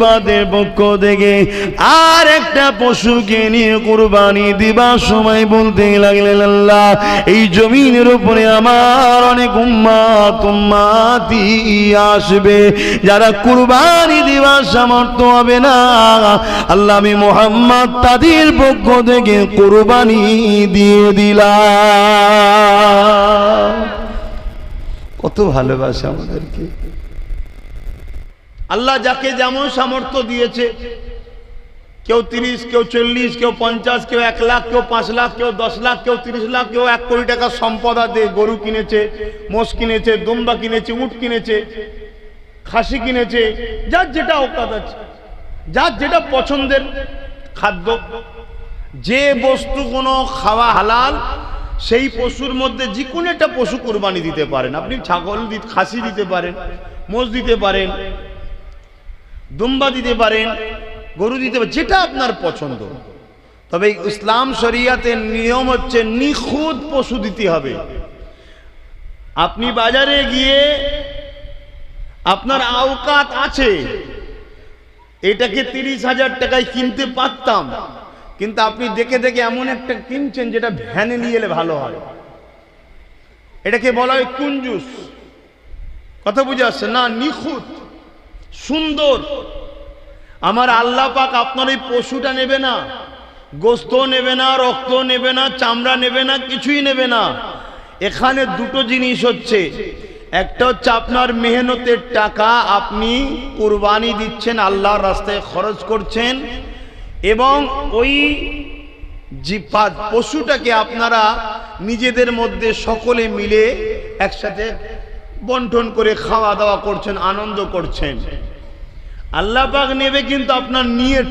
পরিবারের পক্ষ থেকে আর একটা পশুকে নিয়ে কুরবানি দিবার সময় বলতে লাগলেন, আল্লাহ এই জমিনের উপরে আমার অনেক উম্মতি আসবে যারা কুরবানি দিবার সামর্থ্য হবে না, আল্লাহ আমি মুহাম্মদ তাদের পক্ষ থেকে কুরবানি দিয়ে দিলাম। কত ভালোবাসা আমাদেরকে আল্লাহ, যাকে যেমন সামর্থ্য দিয়েছে, কেউ 30, কেউ 40, কেউ 50, কেউ 1 লাখ, কেউ 5 লাখ, কেউ 10 লাখ, কেউ 30 লাখ, কেউ 1 কোটি টাকা সম্পদ আছে, গরু কিনেছে, মোষ কিনেছে, দুম্বা কিনেছে, উট কিনেছে, খাসি কিনেছে, যার যেটা অকাত আছে, যার যেটা পছন্দের খাদ্য, যে বস্তু কোনো খাওয়া হালাল সেই পশুর মধ্যে যে কোনো একটা পশু কুরবানি দিতে পারেন। আপনি ছাগল খাসি দিতে পারেন, মোষ দিতে পারেন, দুম্বা দিতে পারেন, গরু দিতে পারেন, যেটা আপনার পছন্দ। তবে ইসলাম শরিয়াতের নিয়ম হচ্ছে নিখুঁত পশু দিতে হবে। আপনি বাজারে গিয়ে আপনার আওকাত আছে, এটাকে 30,000 টাকায় কিনতে পারতাম, কিন্তু আপনি দেখে দেখে এমন একটা কিনছেন যেটা ভ্যানে নিয়ে এলে ভালো হয়, এটাকে বলা হয় কুঞ্জুস। কথা বুঝে আসছে না? নিখুঁত সুন্দর। আমার আল্লাহ পাক আপনার এই পশুটা নেবে না, গোস্ত নেবে না, রক্ত নেবে না, চামড়া নেবে না, কিছুই নেবে না। এখানে দুটো জিনিস হচ্ছে, একটা হচ্ছে আপনার মেহনতের টাকা আপনি কুরবানি দিচ্ছেন, আল্লাহর রাস্তায় খরচ করছেন, এবং ওই পশুটাকে আপনারা নিজেদের মধ্যে সকলে মিলে একসাথে বন্টন করে খাওয়া দাওয়া করছেন, আনন্দ করছেন। আল্লাহ পাক নেবে কিন্তু আপনার নিয়ত